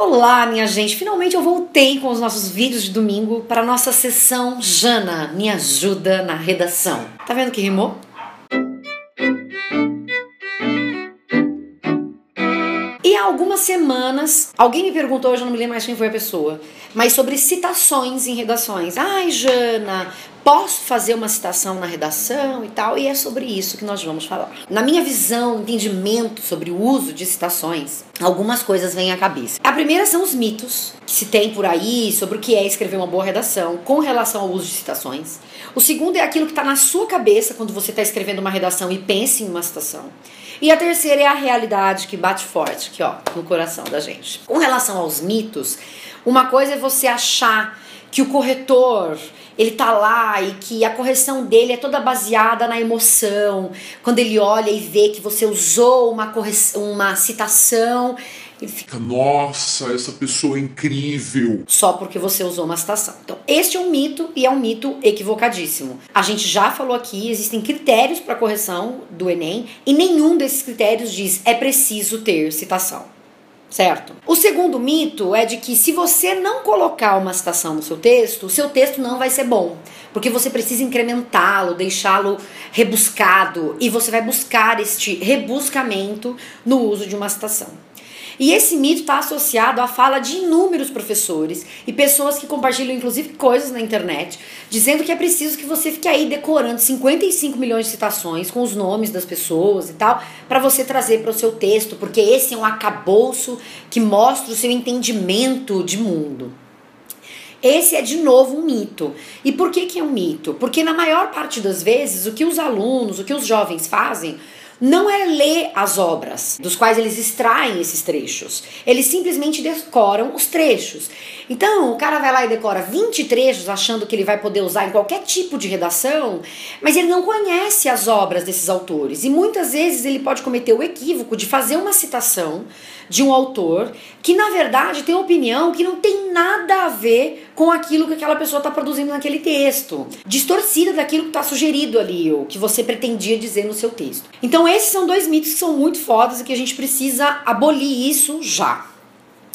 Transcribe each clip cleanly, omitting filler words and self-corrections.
Olá, minha gente! Finalmente eu voltei com os nossos vídeos de domingo para a nossa sessão Jana, me ajuda na redação. Tá vendo que rimou? E há algumas semanas, alguém me perguntou, eu já não me lembro mais quem foi a pessoa, mas sobre citações em redações. Ai, Jana, posso fazer uma citação na redação e tal? E é sobre isso que nós vamos falar. Na minha visão, entendimento sobre o uso de citações, algumas coisas vêm à cabeça. A primeira são os mitos que se tem por aí sobre o que é escrever uma boa redação com relação ao uso de citações. O segundo é aquilo que está na sua cabeça quando você está escrevendo uma redação e pensa em uma citação. E a terceira é a realidade que bate forte aqui, ó, no coração da gente. Com relação aos mitos, uma coisa é você achar que o corretor, ele tá lá e que a correção dele é toda baseada na emoção. Quando ele olha e vê que você usou uma citação, ele fica, nossa, essa pessoa é incrível. Só porque você usou uma citação. Então, este é um mito e é um mito equivocadíssimo. A gente já falou aqui, existem critérios para correção do Enem e nenhum desses critérios diz é preciso ter citação. Certo? O segundo mito é de que se você não colocar uma citação no seu texto, o seu texto não vai ser bom. Porque você precisa incrementá-lo, deixá-lo rebuscado e você vai buscar este rebuscamento no uso de uma citação. E esse mito está associado à fala de inúmeros professores e pessoas que compartilham inclusive coisas na internet, dizendo que é preciso que você fique aí decorando 55 milhões de citações com os nomes das pessoas e tal, para você trazer para o seu texto, porque esse é um arcabouço que mostra o seu entendimento de mundo. Esse é de novo um mito. E por que é um mito? Porque na maior parte das vezes o que os alunos, o que os jovens fazem não é ler as obras, dos quais eles extraem esses trechos. Eles simplesmente decoram os trechos. Então, o cara vai lá e decora 20 trechos achando que ele vai poder usar em qualquer tipo de redação, mas ele não conhece as obras desses autores. E muitas vezes ele pode cometer o equívoco de fazer uma citação de um autor que, na verdade, tem opinião que não tem nada a ver com aquilo que aquela pessoa está produzindo naquele texto. Distorcida daquilo que está sugerido ali, ou que você pretendia dizer no seu texto. Então, esses são dois mitos que são muito fodas e que a gente precisa abolir isso já.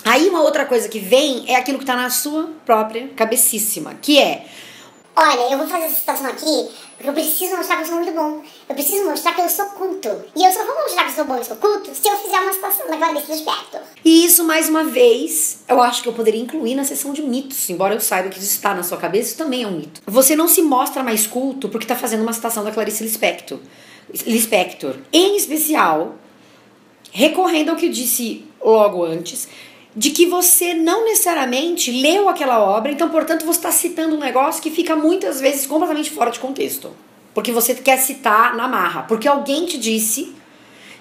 Aí uma outra coisa que vem é aquilo que está na sua própria cabecíssima, que é: olha, eu vou fazer essa citação aqui porque eu preciso mostrar que eu sou muito bom. Eu preciso mostrar que eu sou culto. E eu só vou mostrar que eu sou bom e sou culto se eu fizer uma citação da Clarice Lispector. E isso, mais uma vez, eu acho que eu poderia incluir na seção de mitos. Embora eu saiba que isso está na sua cabeça, isso também é um mito. Você não se mostra mais culto porque está fazendo uma citação da Clarice Lispector. Em especial, recorrendo ao que eu disse logo antes, de que você não necessariamente leu aquela obra, então, portanto, você está citando um negócio que fica muitas vezes completamente fora de contexto. Porque você quer citar na marra. Porque alguém te disse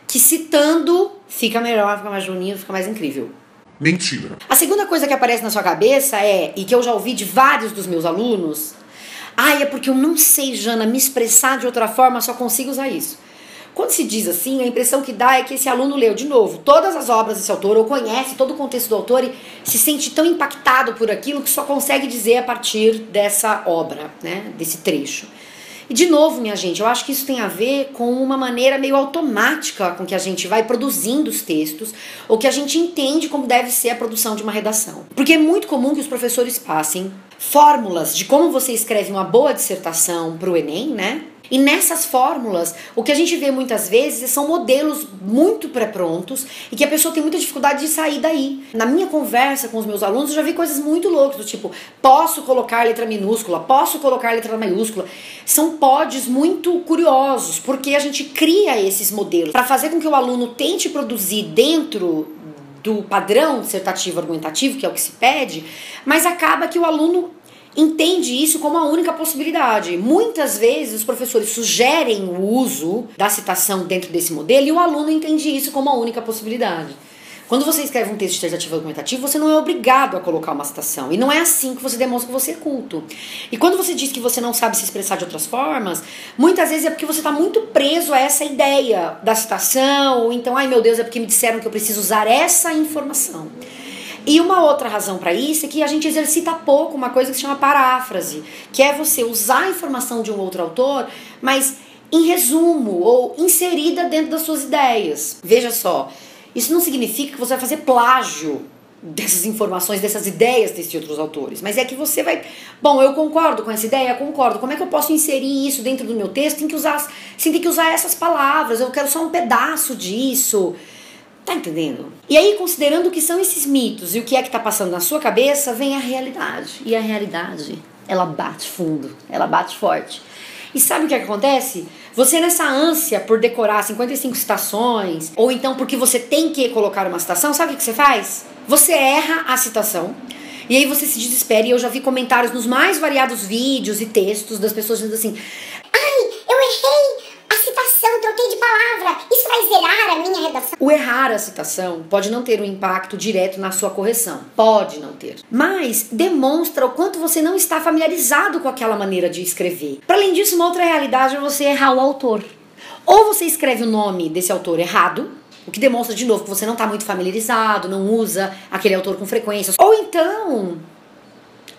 que citando fica melhor, fica mais bonito, fica mais incrível. Mentira. A segunda coisa que aparece na sua cabeça é, e que eu já ouvi de vários dos meus alunos, é porque eu não sei, Jana, me expressar de outra forma, só consigo usar isso. Quando se diz assim, a impressão que dá é que esse aluno leu, de novo, todas as obras desse autor, ou conhece todo o contexto do autor e se sente tão impactado por aquilo que só consegue dizer a partir dessa obra, né, desse trecho. E de novo, minha gente, eu acho que isso tem a ver com uma maneira meio automática com que a gente vai produzindo os textos, ou que a gente entende como deve ser a produção de uma redação. Porque é muito comum que os professores passem fórmulas de como você escreve uma boa dissertação para o Enem, né? E nessas fórmulas, o que a gente vê muitas vezes são modelos muito pré-prontos e que a pessoa tem muita dificuldade de sair daí. Na minha conversa com os meus alunos, eu já vi coisas muito loucas, do tipo, posso colocar letra minúscula, posso colocar letra maiúscula. São pódios muito curiosos, porque a gente cria esses modelos para fazer com que o aluno tente produzir dentro do padrão dissertativo argumentativo, que é o que se pede, mas acaba que o aluno entende isso como a única possibilidade. Muitas vezes os professores sugerem o uso da citação dentro desse modelo e o aluno entende isso como a única possibilidade. Quando você escreve um texto dissertativo argumentativo, você não é obrigado a colocar uma citação. E não é assim que você demonstra que você é culto. E quando você diz que você não sabe se expressar de outras formas, muitas vezes é porque você está muito preso a essa ideia da citação, ou então, ai meu Deus, é porque me disseram que eu preciso usar essa informação. E uma outra razão para isso é que a gente exercita pouco uma coisa que se chama paráfrase, que é você usar a informação de um outro autor, mas em resumo ou inserida dentro das suas ideias. Veja só, isso não significa que você vai fazer plágio dessas informações, dessas ideias desses outros autores, mas é que você vai... Bom, eu concordo com essa ideia, concordo. Como é que eu posso inserir isso dentro do meu texto sem ter que usar essas palavras? Eu quero só um pedaço disso. Tá entendendo? E aí, considerando o que são esses mitos e o que é que tá passando na sua cabeça, vem a realidade. E a realidade, ela bate fundo, ela bate forte. E sabe o que acontece? Você nessa ânsia por decorar 55 citações, ou então porque você tem que colocar uma citação, sabe o que você faz? Você erra a citação, e aí você se desespera, e eu já vi comentários nos mais variados vídeos e textos das pessoas dizendo assim: ai, eu errei a citação, troquei de palavra, isso vai zerar a minha redação. O errar a citação pode não ter um impacto direto na sua correção, pode não ter, mas demonstra o quanto você não está familiarizado com aquela maneira de escrever. Para além disso, uma outra realidade é você errar o autor. Ou você escreve o nome desse autor errado, o que demonstra de novo que você não está muito familiarizado, não usa aquele autor com frequência, ou então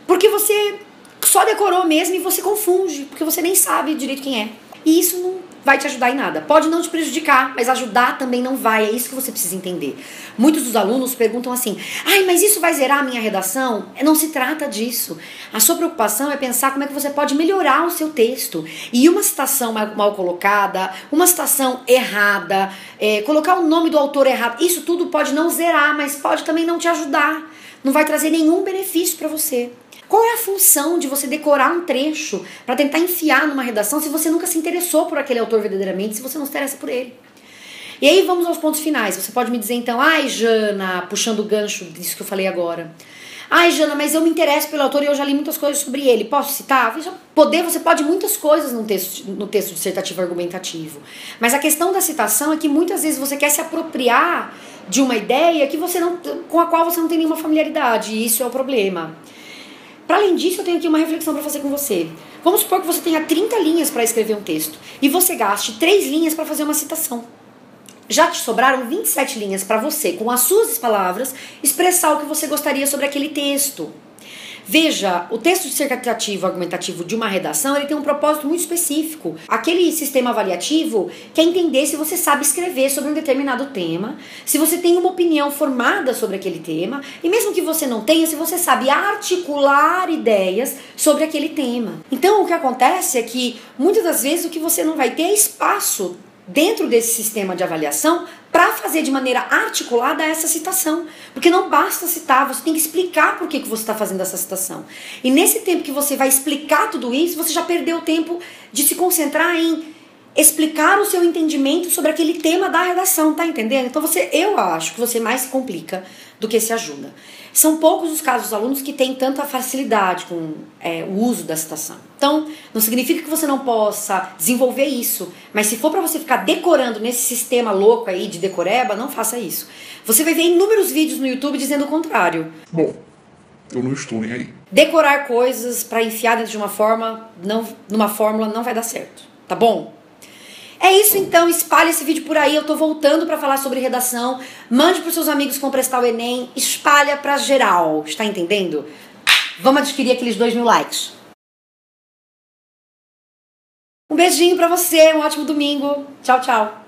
porque você só decorou mesmo e você confunde, porque você nem sabe direito quem é. E isso não vai te ajudar em nada. Pode não te prejudicar, mas ajudar também não vai. É isso que você precisa entender. Muitos dos alunos perguntam assim: ai, mas isso vai zerar a minha redação? Não se trata disso. A sua preocupação é pensar como é que você pode melhorar o seu texto. E uma citação mal colocada, uma citação errada, colocar o nome do autor errado, isso tudo pode não zerar, mas pode também não te ajudar. Não vai trazer nenhum benefício para você. Qual é a função de você decorar um trecho para tentar enfiar numa redação se você nunca se interessou por aquele autor verdadeiramente, se você não se interessa por ele? E aí vamos aos pontos finais. Você pode me dizer então: ai, Jana, puxando o gancho disso que eu falei agora. Ai, Jana, mas eu me interesso pelo autor e eu já li muitas coisas sobre ele. Posso citar? Você pode muitas coisas no texto dissertativo argumentativo. Mas a questão da citação é que muitas vezes você quer se apropriar de uma ideia com a qual você não tem nenhuma familiaridade. E isso é o problema. Para além disso, eu tenho aqui uma reflexão para fazer com você. Vamos supor que você tenha 30 linhas para escrever um texto e você gaste 3 linhas para fazer uma citação. Já te sobraram 27 linhas para você, com as suas palavras, expressar o que você gostaria sobre aquele texto. Veja, o texto dissertativo argumentativo de uma redação, ele tem um propósito muito específico. Aquele sistema avaliativo quer entender se você sabe escrever sobre um determinado tema, se você tem uma opinião formada sobre aquele tema, e mesmo que você não tenha, se você sabe articular ideias sobre aquele tema. Então, o que acontece é que, muitas das vezes, o que você não vai ter é espaço dentro desse sistema de avaliação para fazer de maneira articulada essa citação. Porque não basta citar, você tem que explicar por que você está fazendo essa citação. E nesse tempo que você vai explicar tudo isso, você já perdeu o tempo de se concentrar em explicar o seu entendimento sobre aquele tema da redação, tá entendendo? Então eu acho que você mais se complica do que se ajuda. São poucos os casos dos alunos que têm tanta facilidade com o uso da citação. Então, não significa que você não possa desenvolver isso, mas se for para você ficar decorando nesse sistema louco aí de decoreba, não faça isso. Você vai ver inúmeros vídeos no YouTube dizendo o contrário. Bom, eu não estou nem aí. Decorar coisas para enfiar dentro de uma numa fórmula não vai dar certo, tá bom? É isso então, espalhe esse vídeo por aí, eu tô voltando pra falar sobre redação, mande pros seus amigos que vão prestar o Enem, espalha pra geral, está entendendo? Vamos adquirir aqueles 2.000 likes. Um beijinho pra você, um ótimo domingo, tchau, tchau.